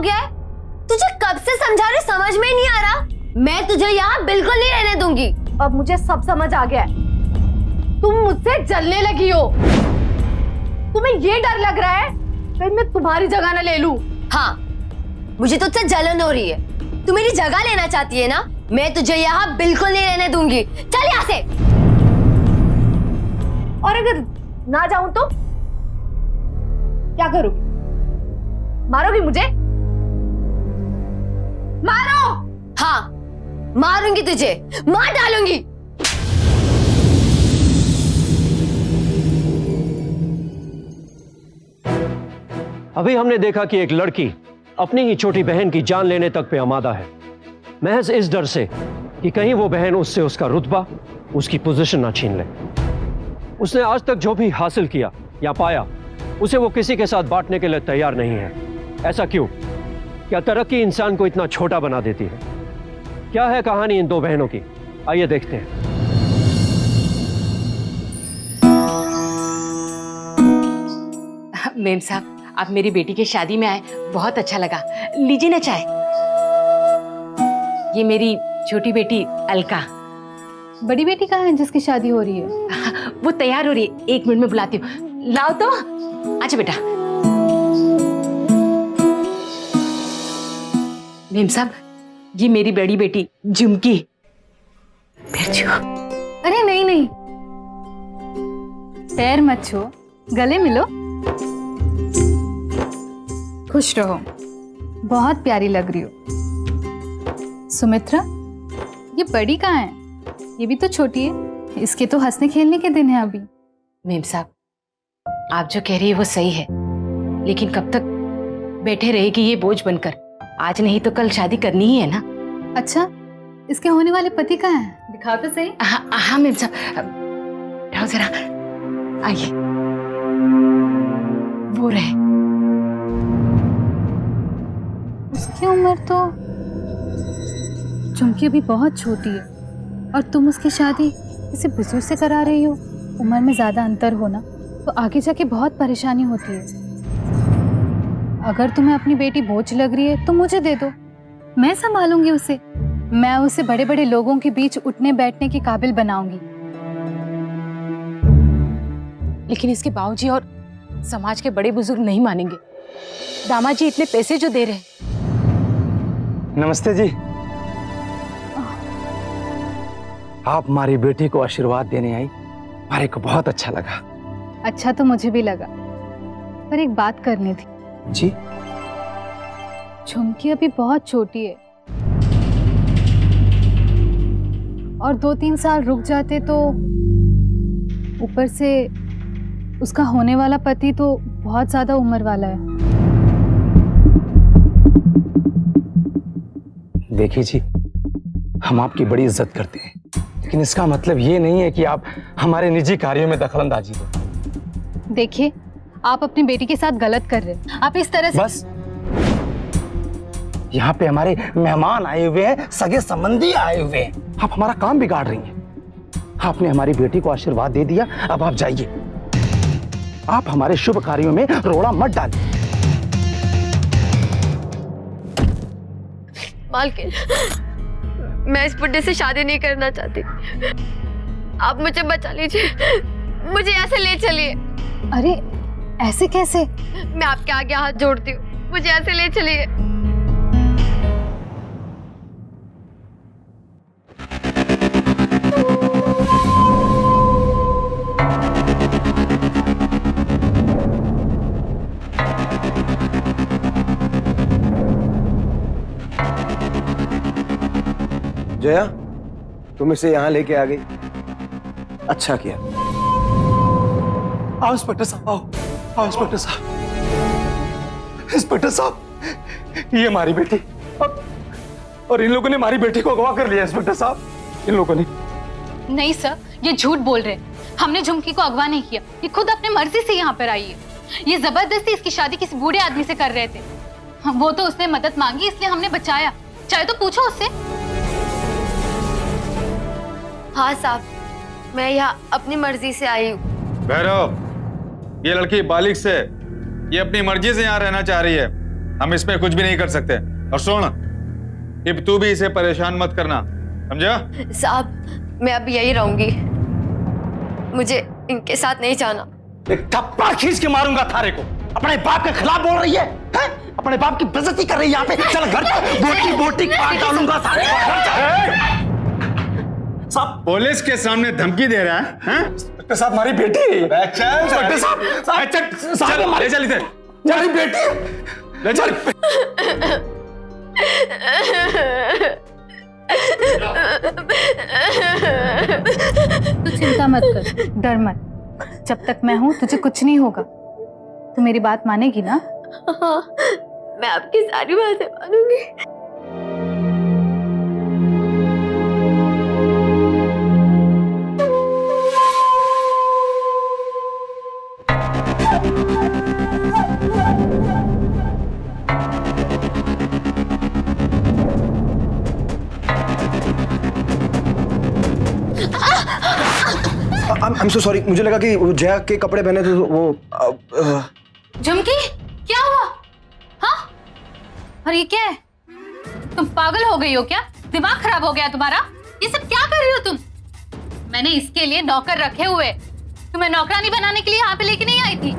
गया है? तुझे कब से समझा रही, समझ में नहीं आ रहा। मैं तुझे यहाँ बिल्कुल नहीं रहने दूंगी। अब मुझे सब समझ आ गया है। तुम मुझसे जलने लगी हो। तुम्हें ये डर लग रहा है कहीं मैं तुम्हारी जगह ना ले लूं। हाँ, मुझे तुझसे जलन हो रही है। तू मेरी जगह लेना चाहती है ना? मैं तुझे यहाँ बिल्कुल नहीं रहने दूंगी। चल यहाँ से। और अगर ना जाऊं तो क्या करोगी? मारोगी मुझे? मारो। हाँ, मारूंगी तुझे, मार डालूंगी। अभी हमने देखा कि एक लड़की अपनी ही छोटी बहन की जान लेने तक पे आमादा है, महज इस डर से कि कहीं वो बहन उससे उसका रुतबा, उसकी पोजीशन ना छीन ले। उसने आज तक जो भी हासिल किया या पाया, उसे वो किसी के साथ बांटने के लिए तैयार नहीं है। ऐसा क्यों? क्या तरक्की इंसान को इतना छोटा बना देती है? क्या है कहानी इन दो बहनों की? आइए देखते हैं। मेम साहब, आप मेरी बेटी की शादी में आए, बहुत अच्छा लगा। लीजिए ना चाय। ये मेरी छोटी बेटी अलका। बड़ी बेटी कहाँ है जिसकी शादी हो रही है? वो तैयार हो रही है, 1 मिनट में बुलाती हूँ। लाओ तो। अच्छा बेटा। मेम साहब, ये मेरी बड़ी बेटी झुमकी। पैर छुओ। अरे नहीं नहीं, पैर मत छुओ, गले मिलो। खुश रहो, बहुत प्यारी लग रही हो। सुमित्रा, ये बड़ी कहाँ है? ये भी तो छोटी है, इसके तो हंसने खेलने के दिन है अभी। मेम साहब, आप जो कह रही है वो सही है, लेकिन कब तक बैठे रहेगी ये बोझ बनकर? आज नहीं तो कल शादी करनी ही है ना। अच्छा, इसके होने वाले पति कहाँ है? दिखाओ तो सही। हाँ मेम साहब, आओ जरा, आइए। वो रहे। उसकी उम्र तो, झुमकी अभी बहुत छोटी है और तुम उसकी शादी किसी बुजुर्ग से करा रही हो। उम्र में ज्यादा अंतर होना तो आगे जाके बहुत परेशानी होती है। अगर तुम्हें अपनी बेटी बोझ लग रही है तो मुझे दे दो, मैं संभालूंगी उसे। मैं उसे बड़े बड़े लोगों के बीच उठने बैठने के काबिल बनाऊंगी। लेकिन इसके बाबूजी और समाज के बड़े बुजुर्ग नहीं मानेंगे। दामाद जी इतने पैसे जो दे रहे हैं। नमस्ते जी। आप हमारी बेटी को आशीर्वाद देने आई, हमारे को बहुत अच्छा लगा। अच्छा तो मुझे भी लगा, पर एक बात करनी थी। जी? झुमकी अभी बहुत छोटी है और 2-3 साल रुक जाते तो, ऊपर से उसका होने वाला पति तो बहुत ज्यादा उम्र वाला है। देखिए जी, हम आपकी बड़ी इज्जत करते हैं, लेकिन इसका मतलब ये नहीं है कि आप हमारे निजी कार्यों में दखलंदाजी करें। देखिए, आप अपनी बेटी के साथ गलत कर रहे हैं। आप इस तरह से बस, यहाँ पे हमारे मेहमान आए हुए हैं, सगे संबंधी आए हुए हैं, आप हमारा काम बिगाड़ रही हैं। आपने हमारी बेटी को आशीर्वाद दे दिया, अब आप जाइए। आप हमारे शुभ कार्यों में रोड़ा मत डालिए। मालकिन, मैं इस बुड्ढे से शादी नहीं करना चाहती। आप मुझे बचा लीजिए, मुझे यहाँ से ले चलिए। अरे ऐसे कैसे? मैं आपके आगे हाथ जोड़ती हूँ, मुझे यहाँ से ले चलिए। जया, तुम इसे यहाँ लेके आ गई, अच्छा किया। आओ इंस्पेक्टर साहब, आओ इंस्पेक्टर साहब। इंस्पेक्टर साहब, ये हमारी बेटी, और इन लोगों ने हमारी बेटी को अगवा कर लिया। इंस्पेक्टर साहब, इन लोगों ने। नहीं सर, ये झूठ बोल रहे हैं। हमने झुमकी को अगवा नहीं किया, ये खुद अपने मर्जी से यहाँ पर आई है। ये जबरदस्ती इसकी शादी किसी बूढ़े आदमी से कर रहे थे। वो तो उसने मदद मांगी, इसलिए हमने बचाया। चाहे तो पूछो उससे। हाँ साहब, मैं यहाँ अपनी मर्जी से आई हूँ। भैरव, ये लड़की बालिग से, ये अपनी मर्जी से यहाँ रहना चाह रही है। हम इसमें कुछ भी नहीं कर सकते। और सुन, अब तू भी इसे परेशान मत करना, समझा? साहब मैं अब यही रहूंगी, मुझे इनके साथ नहीं जाना। एक थप्पड़ खींच के मारूंगा थारे को। अपने बाप के खिलाफ बोल रही है, हैं? अपने बाप की बेइज्जती कर रही है यहाँ पे। चल घर पे बोटी बोटी काट डालूंगा थारे को। घर चल। साहब पुलिस के सामने धमकी दे रहा है, हैं? इंस्पेक्टर साहब हमारी बेटी है। इंस्पेक्टर साहब साहब ले चल इसे, हमारी बेटी ले चल। तू चिंता मत कर, डर मत। जब तक मैं हूं तुझे कुछ नहीं होगा। तू मेरी बात मानेगी ना? हाँ, मैं आपकी सारी बातें मानूंगी। I'm so sorry, मुझे लगा कि वो जया के कपड़े पहने थे तो वो झुमकी, क्या हुआ? हाँ? और ये क्या है? तुम पागल हो गई हो क्या? दिमाग खराब हो गया तुम्हारा? ये सब क्या कर रही हो तुम? मैंने इसके लिए नौकर रखे हुए, तुम्हें नौकरानी बनाने के लिए यहाँ पे लेके नहीं आई थी।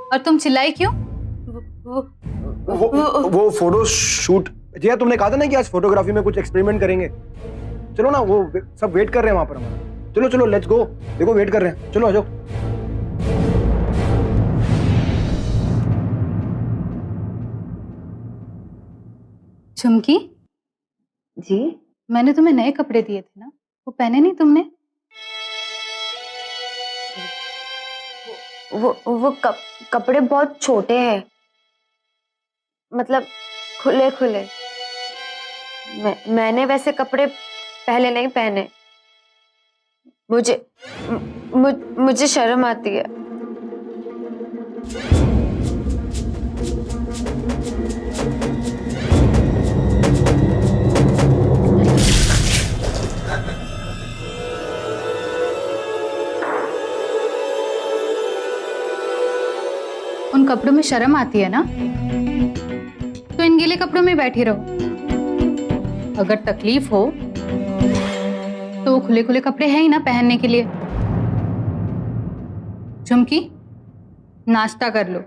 और तुम चिल्लाई क्यों? वो फोटो शूट। जया तुमने कहा था ना कि आज फोटोग्राफी में कुछ एक्सपेरिमेंट करेंगे। चलो ना, वो सब वेट कर रहे हैं वहां पर हमारा। चलो चलो लेट्स गो, देखो वेट कर रहे हैं। चलो आ जाओ। झुमकी जी? मैंने तुम्हें नए कपड़े दिए थे ना, वो पहने नहीं तुमने? वो कपड़े बहुत छोटे हैं, मतलब खुले खुले। मैंने वैसे कपड़े पहले नहीं पहने। मुझे शर्म आती है। उन कपड़ों में शर्म आती है ना, तो इन गीले कपड़ों में बैठी रहो। अगर तकलीफ हो तो खुले खुले कपड़े हैं ही ना पहनने के लिए। झुमकी, नाश्ता कर लो।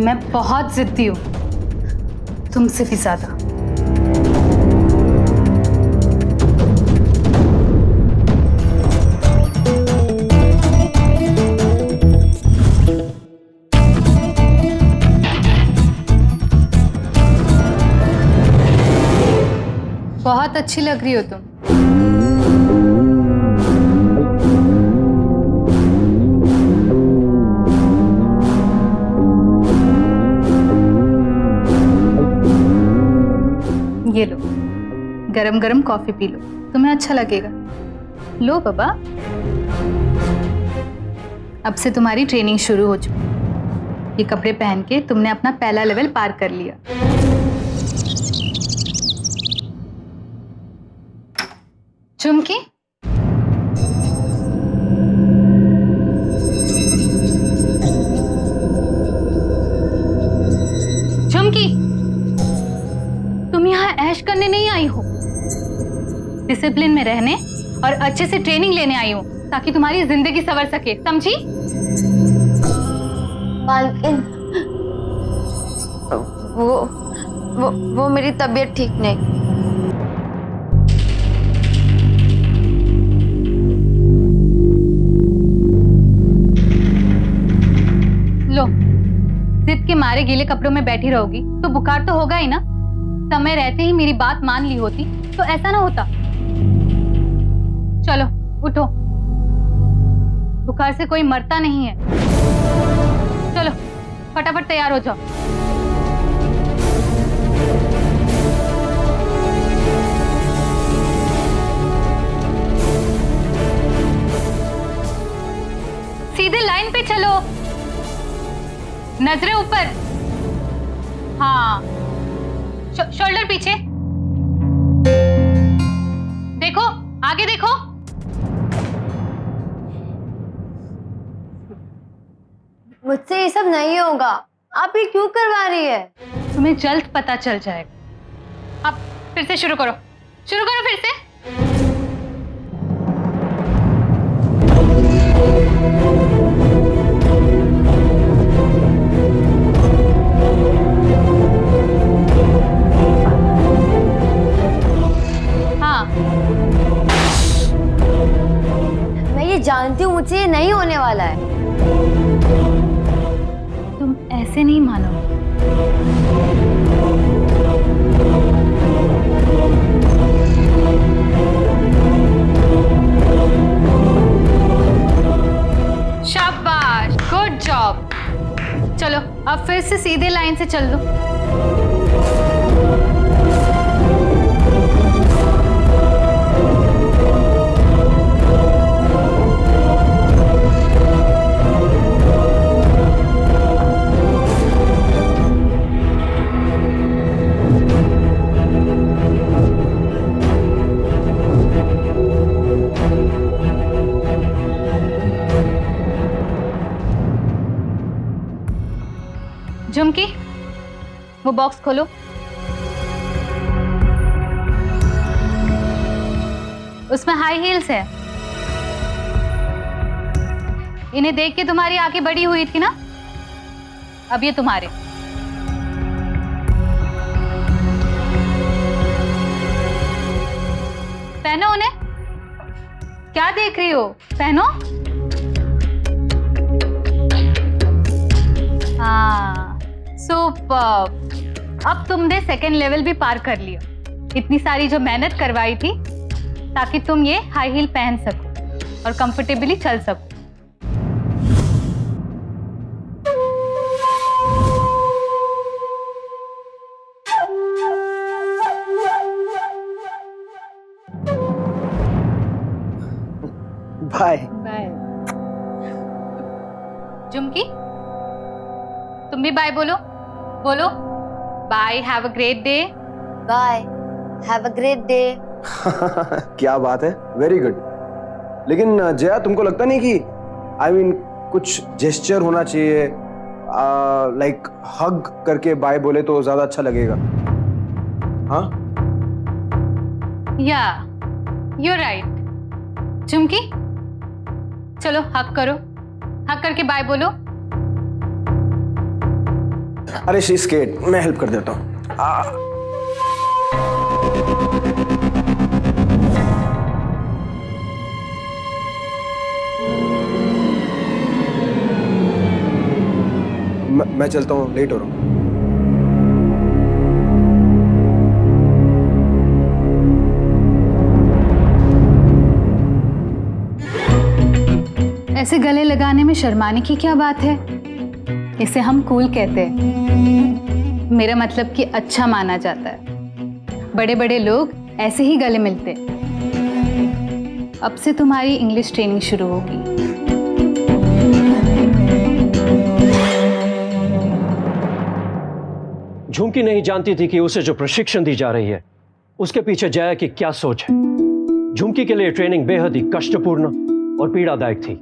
मैं बहुत जिद्दी हूं, तुमसे भी ज्यादा। बहुत अच्छी लग रही हो तुम। ये लो, गरम गरम कॉफी पी लो, तुम्हें अच्छा लगेगा। लो बाबा। अब से तुम्हारी ट्रेनिंग शुरू हो चुकी। ये कपड़े पहन के तुमने अपना पहला लेवल पार कर लिया। झुमकी, झुमकी, तुम यहाँ ऐश करने नहीं आई हो, डिसिप्लिन में रहने और अच्छे से ट्रेनिंग लेने आई हो, ताकि तुम्हारी जिंदगी संवर सके, समझी? मालकिन, वो मेरी तबीयत ठीक नहीं। लो, जिद के मारे गीले कपड़ों में बैठी रहोगी तो बुखार तो होगा ही ना। समय रहते ही मेरी बात मान ली होती तो ऐसा ना होता। चलो उठो, बुखार से कोई मरता नहीं है। चलो फटाफट तैयार हो जाओ। सीधे लाइन पे नजरें ऊपर। हाँ, शोल्डर पीछे। देखो, आगे देखो। मुझसे ये सब नहीं होगा। आप ये क्यों करवा रही है? तुम्हें जल्द पता चल जाएगा। अब फिर से शुरू करो फिर से। हाँ, मैं ये जानती हूँ मुझसे ये नहीं होने वाला है। तुम ऐसे नहीं मानो। शाबाश, गुड जॉब। चलो अब फिर से सीधे लाइन से चल दो। झुमकी, वो बॉक्स खोलो। उसमें हाई हील्स है। इन्हें देख के तुम्हारी आंखें बड़ी हुई थी ना, अब ये तुम्हारे। पहनो उन्हें। क्या देख रही हो, पहनो। हाँ, सुपर। अब तुमने सेकेंड लेवल भी पार कर लिया। इतनी सारी जो मेहनत करवाई थी ताकि तुम ये हाई हील पहन सको और कंफर्टेबली चल सको। बाय। बाय। झुमकी, तुम भी बाय बोलो। बोलो bye, have a great day. Bye, have a great day. क्या बात है, वेरी गुड। लेकिन जया, तुमको लगता नहीं कि I mean, कुछ जेस्चर होना चाहिए, लाइक हग करके बाय बोले तो ज्यादा अच्छा लगेगा? हाँ, या यू राइट। झुमकी, चलो हक करो। हक करके बाय बोलो। अरे शी स्केट, मैं हेल्प कर देता हूँ। मैं चलता हूँ, लेट हो रहा हूँ। ऐसे गले लगाने में शर्माने की क्या बात है? इसे हम कूल कहते हैं। मेरा मतलब कि अच्छा माना जाता है। बड़े बड़े लोग ऐसे ही गले मिलते। अब से तुम्हारी इंग्लिश ट्रेनिंग शुरू होगी। झुमकी नहीं जानती थी कि उसे जो प्रशिक्षण दी जा रही है उसके पीछे जया की क्या सोच है। झुमकी के लिए ट्रेनिंग बेहद ही कष्टपूर्ण और पीड़ादायक थी।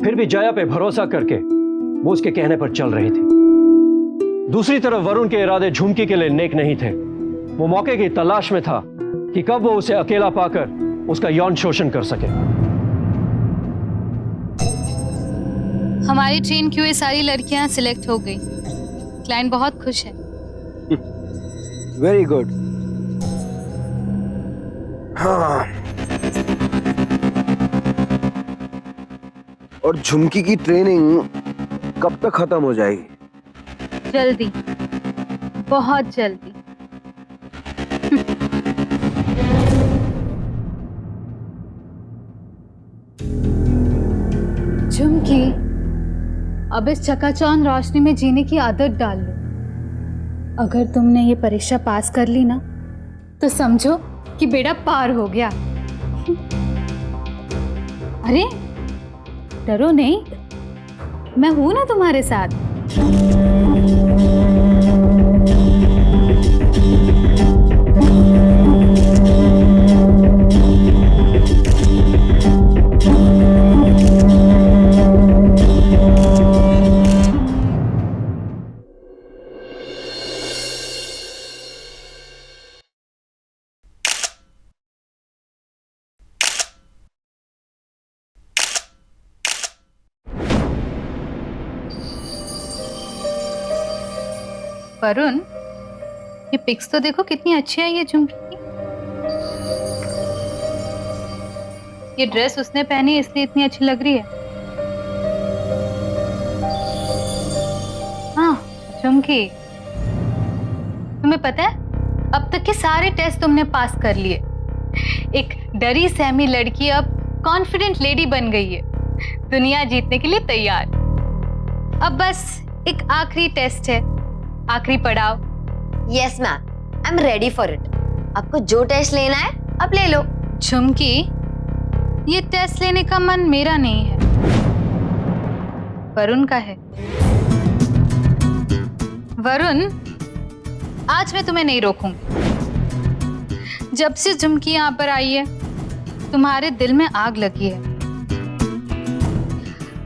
फिर भी जया पे भरोसा करके वो उसके कहने पर चल रही थी। दूसरी तरफ वरुण के इरादे झुमकी के लिए नेक नहीं थे। वो मौके की तलाश में था कि कब वो उसे अकेला पाकर उसका यौन शोषण कर सके। हमारी ट्रेन की हुई सारी लड़कियां सिलेक्ट हो गई। क्लाइंट बहुत खुश है। Very good. हाँ, और झुमकी की ट्रेनिंग कब तक खत्म हो जाएगी? जल्दी, बहुत जल्दी। झुमकी, अब इस चकाचौंध रोशनी में जीने की आदत डाल लो। अगर तुमने ये परीक्षा पास कर ली ना तो समझो कि बेड़ा पार हो गया। अरे डरो नहीं, मैं हूं ना तुम्हारे साथ। वरुण, ये पिक्स तो देखो कितनी अच्छी है ये झुमकी की। ये ड्रेस उसने पहनी इसलिए इतनी अच्छी लग रही है। हाँ झुमकी, तुम्हें पता है अब तक के सारे टेस्ट तुमने पास कर लिए। एक डरी सहमी लड़की अब कॉन्फिडेंट लेडी बन गई है, दुनिया जीतने के लिए तैयार। अब बस एक आखिरी टेस्ट है, आखिरी पड़ाव। Yes ma'am, I am ready for it. आपको जो टेस्ट लेना है आप ले लो। झुमकी, ये टेस्ट लेने का मन मेरा नहीं है, वरुण का है। वरुण, आज मैं तुम्हें नहीं रोकूंगी। जब से झुमकी यहाँ पर आई है तुम्हारे दिल में आग लगी है।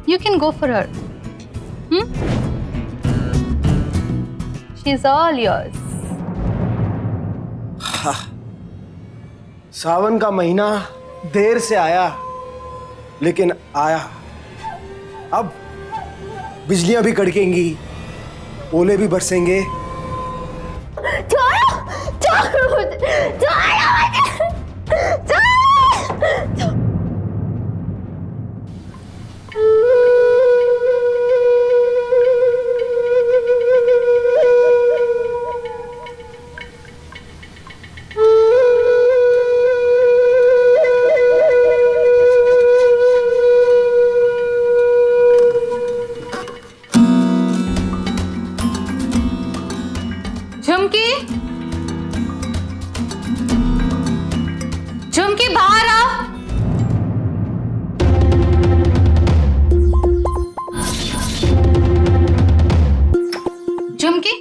You can go for her. She is all yours. Sawan का महीना देर से आया लेकिन आया। अब बिजलियां भी कड़केंगी, ओले भी बरसेंगे। छोड़ो, छोड़ो मुझे, छोड़ो मुझे, छोड़ो। झुमकी, झुमकी बाहर आओ। झुमकी,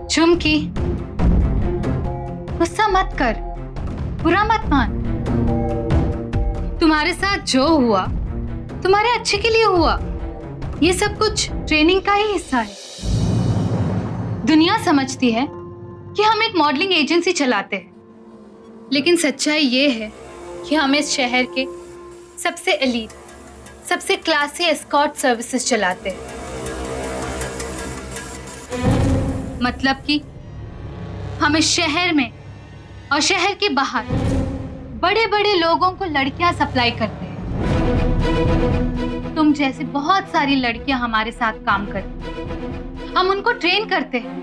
झुमकी, गुस्सा मत कर, बुरा मत मान। तुम्हारे साथ जो हुआ तुम्हारे अच्छे के लिए हुआ। ये सब कुछ ट्रेनिंग का ही हिस्सा है। दुनिया समझती है कि हम एक मॉडलिंग एजेंसी चलाते हैं, लेकिन सच्चाई ये है कि हम इस शहर के सबसे एलीट, सबसे क्लासी एस्कॉर्ट सर्विसेज चलाते हैं। मतलब कि हम इस शहर में और शहर के बाहर बड़े बड़े लोगों को लड़कियां सप्लाई करते हैं। तुम जैसे बहुत सारी लड़कियां हमारे साथ काम करती हैं। हम उनको ट्रेन करते हैं।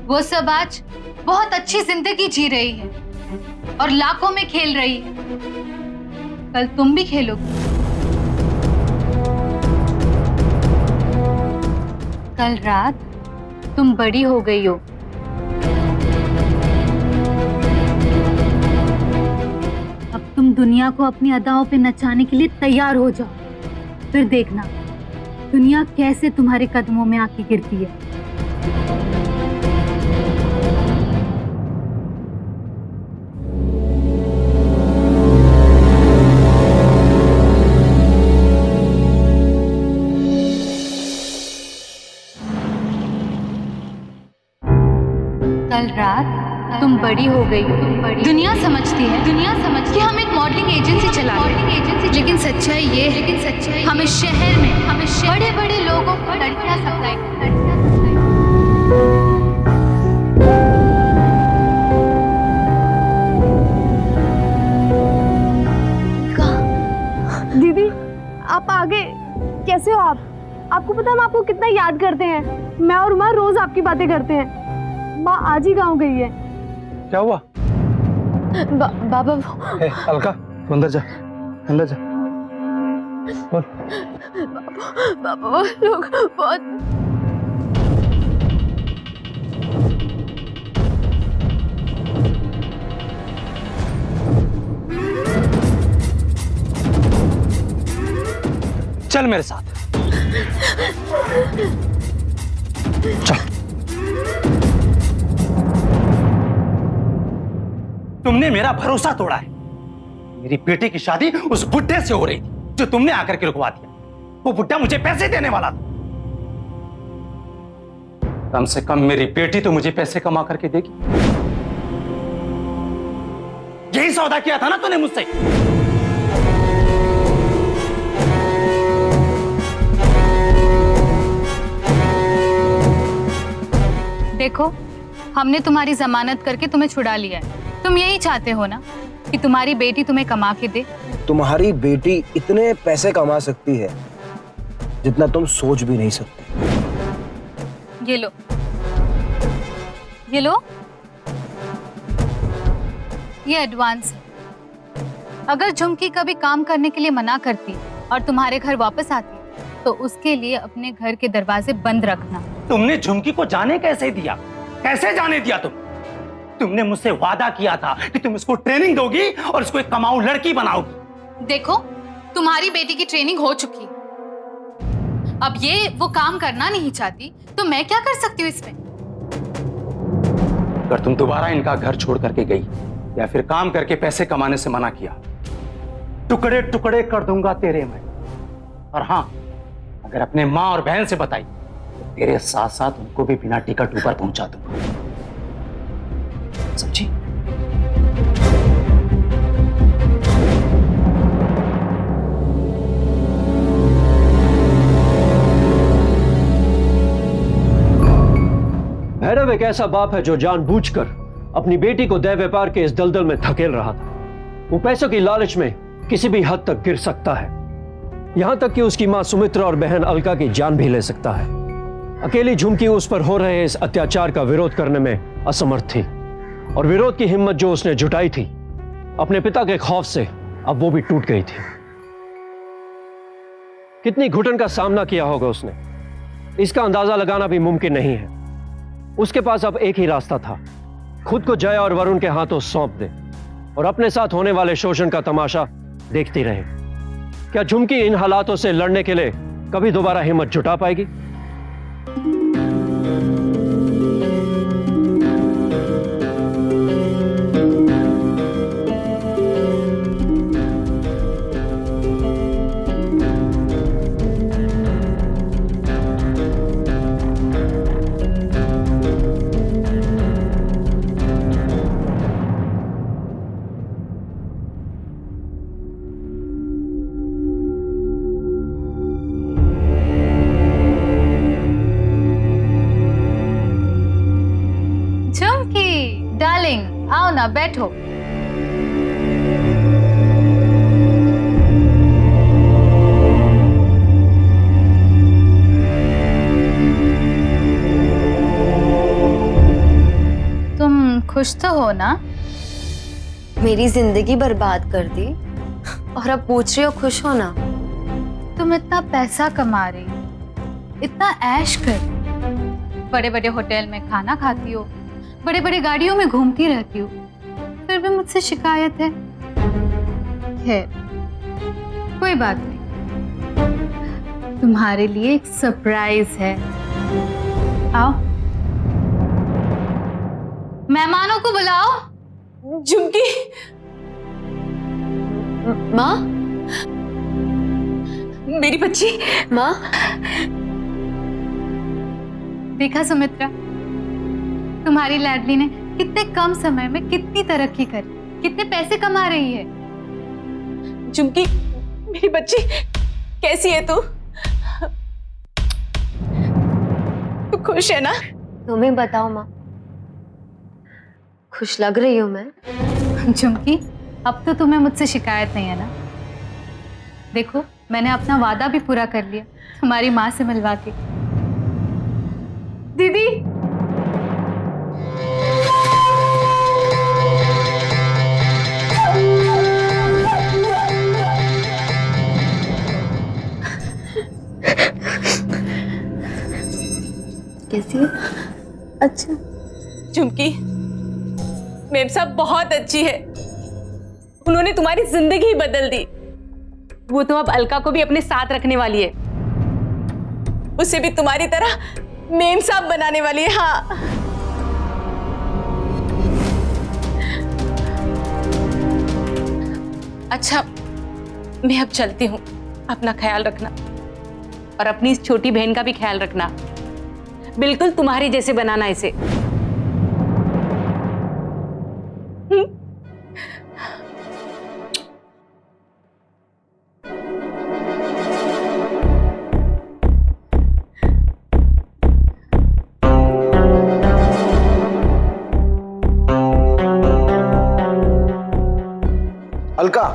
वो सब आज बहुत अच्छी जिंदगी जी रही है और लाखों में खेल रही है। कल तुम भी खेलोगी। कल रात तुम बड़ी हो गई हो। अब तुम दुनिया को अपनी अदाओं पे नचाने के लिए तैयार हो जाओ। फिर देखना दुनिया कैसे तुम्हारे कदमों में आके गिरती है। कल रात तुम बड़ी हो गई हो। दुनिया समझती है कि हम एक मॉडलिंग एजेंसी चलाते हैं, लेकिन सच्चाई ये है हम इस शहर में बड़े बड़े लोगों को लड़कियां सप्लाई करते हैं। दीदी, आप आगे कैसे हो? आपको पता है हम आपको कितना याद करते हैं। मैं और माँ रोज आपकी बातें करते हैं। माँ आज ही गाँव गई है। क्या हुआ? बाबा अलका, तू अंदर जा, अंदर जा। बोल। बाबा वो लोग बहुत चल मेरे साथ, चल। तुमने मेरा भरोसा तोड़ा है। मेरी बेटी की शादी उस बुड्ढे से हो रही थी जो तुमने आकर के रुकवा दिया। वो बुड्ढा मुझे पैसे देने वाला था। कम से कम मेरी बेटी तो मुझे पैसे कमा करके देगी। यही सौदा किया था ना तूने मुझसे। देखो, हमने तुम्हारी जमानत करके तुम्हें छुड़ा लिया है। तुम यही चाहते हो ना कि तुम्हारी बेटी तुम्हें कमा के दे? तुम्हारी बेटी इतने पैसे कमा सकती है जितना तुम सोच भी नहीं सकते। ये लो, ये लो, ये एडवांस है। अगर झुमकी कभी काम करने के लिए मना करती और तुम्हारे घर वापस आती तो उसके लिए अपने घर के दरवाजे बंद रखना। तुमने झुमकी को जाने कैसे दिया? कैसे जाने दिया तुमने मुझसे वादा किया था कि तुम इसको ट्रेनिंग दोगी और इसको एक कमाऊ लड़की बनाओगी। देखो, तुम्हारी बेटी की ट्रेनिंग हो चुकी है। अब ये वो काम करना नहीं चाहती तो मैं क्या कर सकती हूँ इसमें? अगर तुम दोबारा इनका घर छोड़ करके गई या फिर काम करके पैसे कमाने से मना किया, टुकड़े टुकड़े कर दूंगा तेरे मैं। और हाँ, अगर अपने माँ और बहन से बताई तो तेरे साथ साथ उनको भी बिना टिकट ऊपर पहुंचा दूंगा। समझी? भैरव एक ऐसा बाप है जो जानबूझकर अपनी बेटी को दैव व्यापार के इस दलदल में धकेल रहा था। वो पैसों की लालच में किसी भी हद तक गिर सकता है, यहां तक कि उसकी मां सुमित्रा और बहन अलका की जान भी ले सकता है। अकेली झुमकी उस पर हो रहे इस अत्याचार का विरोध करने में असमर्थ थी और विरोध की हिम्मत जो उसने जुटाई थी अपने पिता के खौफ से, अब वो भी टूट गई थी। कितनी घुटन का सामना किया होगा उसने, इसका अंदाजा लगाना भी मुमकिन नहीं है। उसके पास अब एक ही रास्ता था, खुद को जया और वरुण के हाथों सौंप दे और अपने साथ होने वाले शोषण का तमाशा देखती रहे। क्या झुमकी इन हालातों से लड़ने के लिए कभी दोबारा हिम्मत जुटा पाएगी? डार्लिंग, आओ ना, बैठो। तुम खुश तो हो ना? मेरी जिंदगी बर्बाद कर दी और अब पूछ रही हो खुश हो ना? तुम इतना पैसा कमा रही हो, इतना ऐश कर, बड़े बड़े होटल में खाना खाती हो, बड़े बड़े गाड़ियों में घूमती रहती हो, फिर भी मुझसे शिकायत है। खैर, कोई बात नहीं, तुम्हारे लिए एक सरप्राइज है। आओ, मेहमानों को बुलाओ। झुमकी, माँ, मेरी बच्ची, माँ। देखा सुमित्रा, तुम्हारी लाडली ने कितने कम समय में कितनी तरक्की करी, कितने पैसे कमा रही है। झुमकी, मेरी बच्ची, कैसी है तू? तू खुश है ना? तुम्हें बताओ माँ, खुश लग रही हूँ मैं। झुमकी, अब तो तुम्हें मुझसे शिकायत नहीं है ना? देखो, मैंने अपना वादा भी पूरा कर लिया तुम्हारी माँ से मिलवा के। दीदी, कैसी है? अच्छा। झुमकी, मेम साहब बहुत अच्छी है, उन्होंने तुम्हारी जिंदगी ही बदल दी। वो तो अब अलका को भी अपने साथ रखने वाली है, उसे भी तुम्हारी तरह मेम साहब बनाने वाली है। हाँ, अच्छा, मैं अब चलती हूँ। अपना ख्याल रखना और अपनी इस छोटी बहन का भी ख्याल रखना। बिल्कुल तुम्हारी जैसे बनाना इसे। अलका,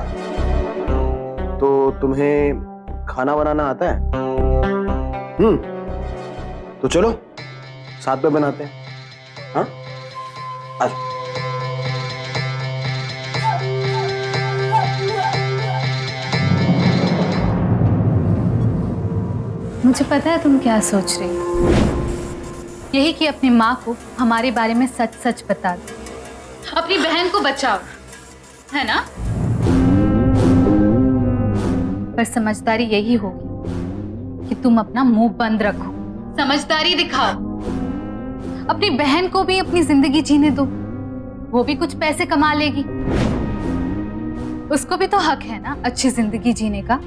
तो तुम्हें खाना बनाना आता है? तो चलो साथ में बनाते हैं। हाँ, आज मुझे पता है तुम क्या सोच रही हो, यही कि अपनी माँ को हमारे बारे में सच सच बता दो, अपनी बहन को बचाओ, है ना? पर समझदारी यही होगी कि तुम अपना मुंह बंद रखो, समझदारी दिखाओ, अपनी बहन को भी अपनी जिंदगी जीने दो, वो भी कुछ पैसे कमा लेगी, उसको भी तो हक है ना अच्छी जिंदगी जीने का,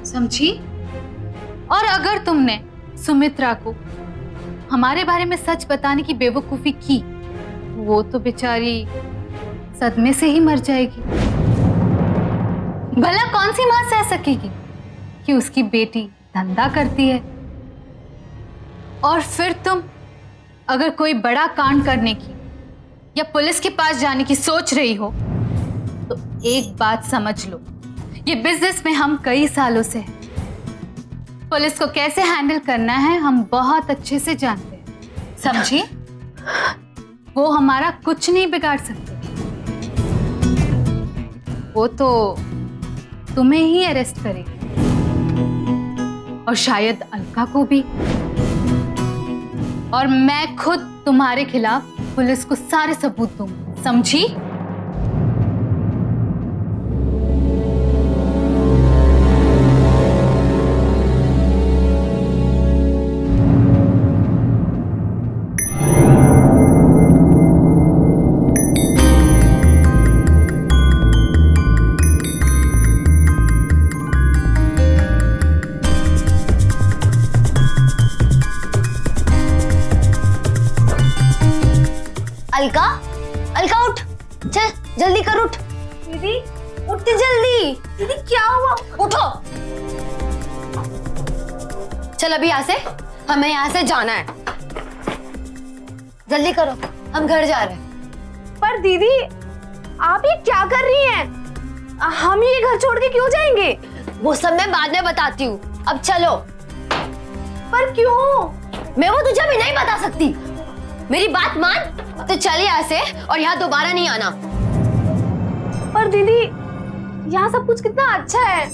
समझी? और अगर तुमने सुमित्रा को हमारे बारे में सच बताने की बेवकूफी की, वो तो बेचारी सदमे से ही मर जाएगी। भला कौन सी मां सह सकेगी कि उसकी बेटी धंधा करती है? और फिर तुम अगर कोई बड़ा कांड करने की या पुलिस के पास जाने की सोच रही हो, तो एक बात समझ लो, ये बिजनेस में हम कई सालों से हैं। पुलिस को कैसे हैंडल करना है हम बहुत अच्छे से जानते हैं, समझी? वो हमारा कुछ नहीं बिगाड़ सकते, वो तो तुम्हें ही अरेस्ट करेगी और शायद अलका को भी। और मैं खुद तुम्हारे खिलाफ पुलिस को सारे सबूत दूंगी, समझी? अलका, अलका उठ, चल जल्दी कर, उठ। दीदी उठते जल्दी। दीदी क्या हुआ? उठो, चल अभी यहाँ से, हमें यहाँ से जाना है, जल्दी करो, हम घर जा रहे हैं। पर दीदी आप ये क्या कर रही हैं? हम ये घर छोड़ के क्यों जाएंगे? वो सब मैं बाद में बताती हूँ, अब चलो। पर क्यों? मैं वो तुझे भी नहीं बता सकती, मेरी बात मान तो चल यहाँ से और यहाँ दोबारा नहीं आना। पर दीदी यहाँ सब कुछ कितना अच्छा है,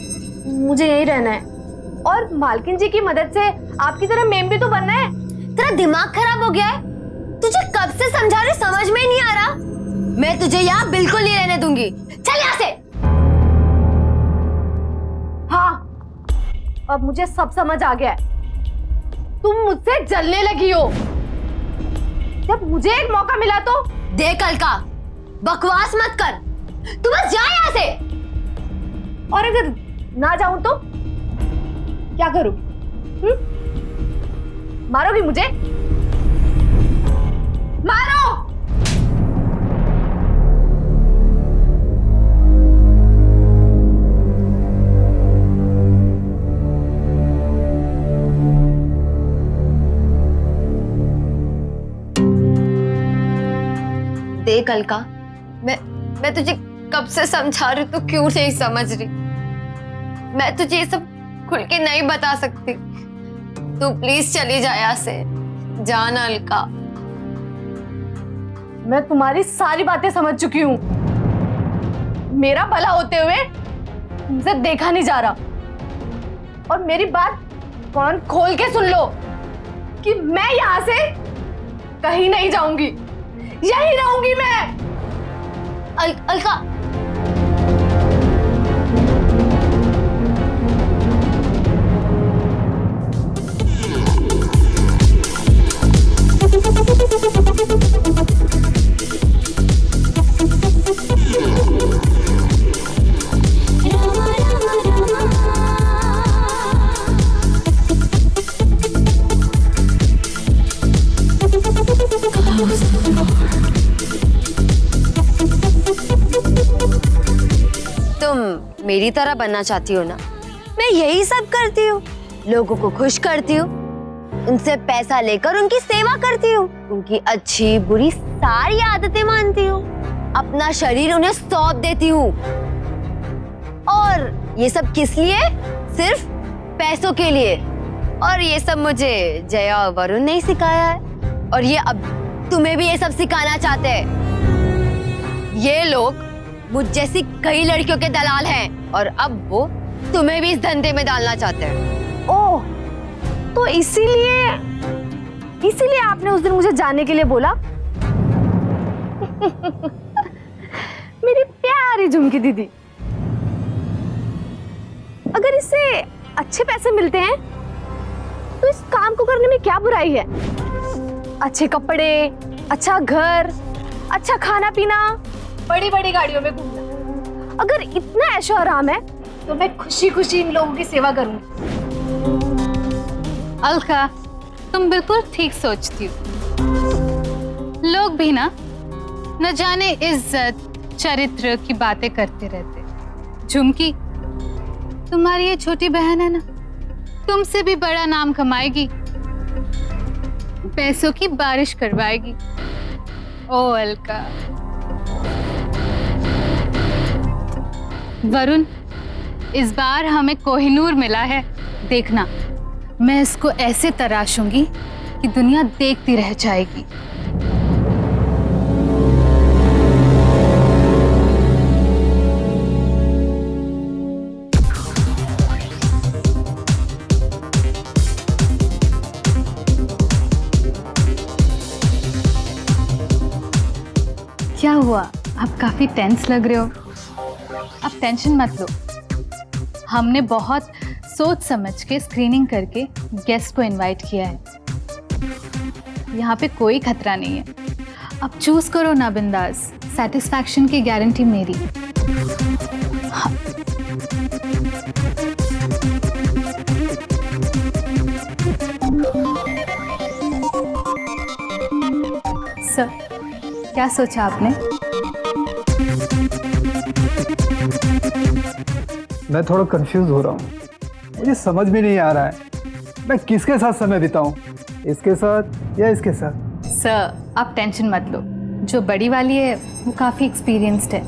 मुझे यही रहना है और मालकिन जी की मदद से आपकी तरह मेम भी तो बनना है। तेरा दिमाग खराब हो गया है? तुझे कब से समझा रही, समझ में ही नहीं आ रहा। मैं तुझे यहाँ बिल्कुल नहीं रहने दूंगी, चल यहाँ से। हाँ, अब मुझे सब समझ आ गया है, तुम मुझसे जलने लगी हो। जब मुझे एक मौका मिला तो देख अलका, बकवास मत कर, तू बस जा यहाँ से। और अगर ना जाऊं तो क्या करूं? मारोगी मुझे? मारो। देख अलका, मैं तुझे कब से समझा रही, तू क्यों नहीं समझ रही? मैं तुझे ये सब खुल के नहीं बता सकती, तू प्लीज चली जा यहाँ से, जान अलका। मैं तुम्हारी सारी बातें समझ चुकी हूँ, मेरा भला होते हुए तुमसे देखा नहीं जा रहा। और मेरी बात कान खोल के सुन लो कि मैं यहाँ से कहीं नहीं जाऊंगी, यहीं रहूंगी मैं। अलका, मेरी तरह बनना चाहती हो ना, मैं यही सब करती हूँ। लोगों को खुश करती हूँ, उनसे पैसा लेकर उनकी सेवा करती हूँ, उनकी अच्छी बुरी सारी आदतें मानती हूँ, अपना शरीर उन्हें सौंप देती हूँ। और ये सब किस लिए? सिर्फ पैसों के लिए। और ये सब मुझे जया और वरुण ने ही सिखाया है, और ये अब तुम्हें भी ये सब सिखाना चाहते हैं। ये लोग मुझ जैसी कई लड़कियों के दलाल हैं, और अब वो तुम्हें भी इस धंधे में डालना चाहते हैं। ओह, तो इसीलिए आपने उस दिन मुझे जाने के लिए बोला? मेरी प्यारी झुमकी दीदी, अगर इससे अच्छे पैसे मिलते हैं तो इस काम को करने में क्या बुराई है? अच्छे कपड़े, अच्छा घर, अच्छा खाना पीना, बड़ी बड़ी गाड़ियों में घूमना। अगर इतना ऐशो आराम है तो मैं खुशी खुशी इन लोगों की सेवा करूंगी। अलका, तुम बिल्कुल ठीक सोचती हो। लोग भी ना न जाने इज्जत चरित्र की बातें करते रहते। झुमकी, तुम्हारी ये छोटी बहन है ना, तुमसे भी बड़ा नाम कमाएगी, पैसों की बारिश करवाएगी। ओ अलका। वरुण, इस बार हमें कोहिनूर मिला है, देखना मैं इसको ऐसे तराशूंगी कि दुनिया देखती रह जाएगी। क्या हुआ? आप काफी टेंस लग रहे हो। आप टेंशन मत लो, हमने बहुत सोच समझ के स्क्रीनिंग करके गेस्ट को इनवाइट किया है। यहाँ पे कोई खतरा नहीं है। अब चूज करो ना बिंदास, सेटिस्फैक्शन की गारंटी मेरी। हाँ। सर, क्या सोचा आपने? मैं थोड़ा कंफ्यूज हो रहा हूँ, मुझे समझ भी नहीं आ रहा है मैं किसके साथ समय बिताऊं, इसके साथ या इसके साथ। सर, आप टेंशन मत लो, जो बड़ी वाली है वो काफ़ी एक्सपीरियंस्ड है,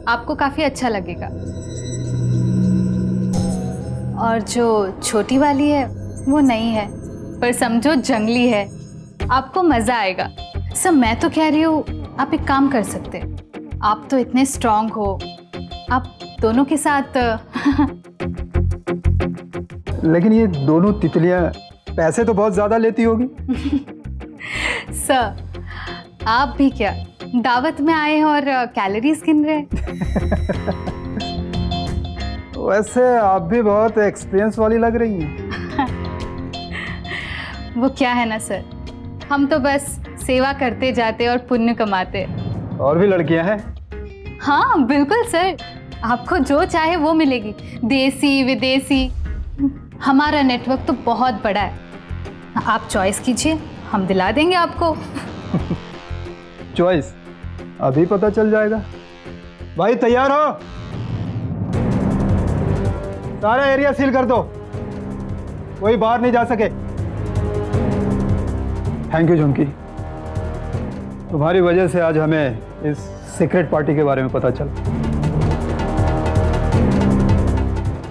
आपको काफ़ी अच्छा लगेगा। और जो छोटी वाली है वो नई है, पर समझो जंगली है, आपको मज़ा आएगा। सर, मैं तो कह रही हूँ आप एक काम कर सकते हैं, आप तो इतने स्ट्रांग हो, आप दोनों के साथ लेकिन ये दोनों तितलियां पैसे तो बहुत ज्यादा लेती होगी। सर, आप भी क्या दावत में आए हैं और कैलोरीज गिन रहे हैं? वैसे आप भी बहुत एक्सपीरियंस वाली लग रही हैं। वो क्या है ना सर, हम तो बस सेवा करते जाते और पुण्य कमाते। और भी लड़कियां हैं? हाँ बिल्कुल सर, आपको जो चाहे वो मिलेगी, देसी विदेशी, हमारा नेटवर्क तो बहुत बड़ा है। आप चॉइस कीजिए, हम दिला देंगे आपको। चॉइस अभी पता चल जाएगा। भाई तैयार हो? सारा एरिया सील कर दो, कोई बाहर नहीं जा सके। थैंक यू झुमकी, तुम्हारी वजह से आज हमें इस सीक्रेट पार्टी के बारे में पता चला।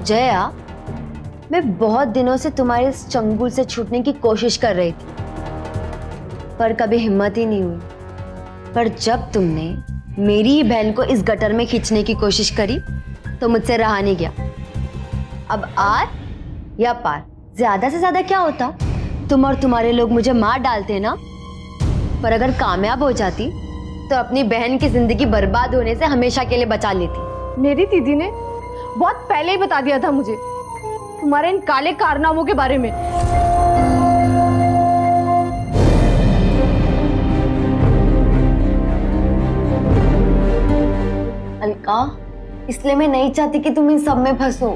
जया, मैं बहुत दिनों से तुम्हारे इस चंगुल से छूटने की कोशिश कर रही थी, पर कभी हिम्मत ही नहीं हुई। पर जब तुमने मेरी ही बहन को इस गटर में खींचने की कोशिश करी तो मुझसे रहा नहीं गया। अब आर या पार, ज्यादा से ज्यादा क्या होता, तुम और तुम्हारे लोग मुझे मार डालते ना, पर अगर कामयाब हो जाती तो अपनी बहन की जिंदगी बर्बाद होने से हमेशा के लिए बचा लेती। मेरी दीदी ने बहुत पहले ही बता दिया था मुझे तुम्हारे इन काले कारनामों के बारे में। अलका, इसलिए मैं नहीं चाहती कि तुम इन सब में फंसो।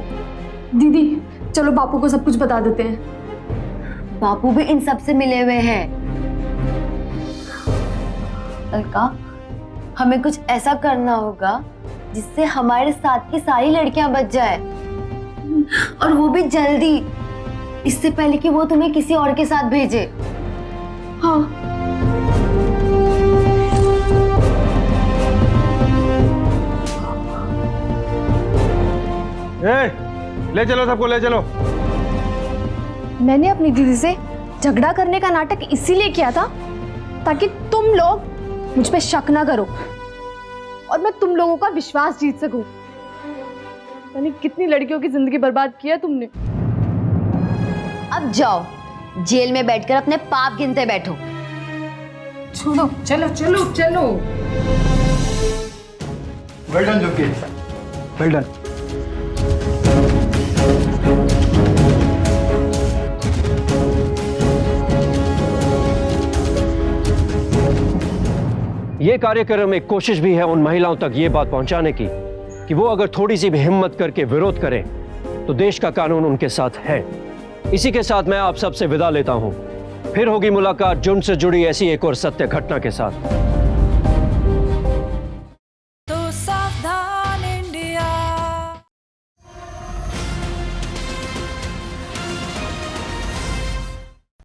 दीदी चलो बापू को सब कुछ बता देते हैं। बापू भी इन सब से मिले हुए हैं। अलका, हमें कुछ ऐसा करना होगा जिससे हमारे साथ की सारी लड़कियां बच जाए, और वो भी जल्दी, इससे पहले कि वो तुम्हें किसी और के साथ भेजे। हाँ। ले चलो सबको, ले चलो। मैंने अपनी दीदी से झगड़ा करने का नाटक इसीलिए किया था ताकि तुम लोग मुझ पे शक ना करो और मैं तुम लोगों का विश्वास जीत सकूं। यानी कितनी लड़कियों की जिंदगी बर्बाद किया तुमने। अब जाओ, जेल में बैठकर अपने पाप गिनते बैठो। छोड़ो, चलो चलो चलो। Well done Jukki, well done. ये कार्यक्रम एक कोशिश भी है उन महिलाओं तक ये बात पहुंचाने की कि वो अगर थोड़ी सी भी हिम्मत करके विरोध करें तो देश का कानून उनके साथ है। इसी के साथ मैं आप सबसे विदा लेता हूं। फिर होगी मुलाकात जुर्म से जुड़ी ऐसी एक और सत्य घटना के साथ।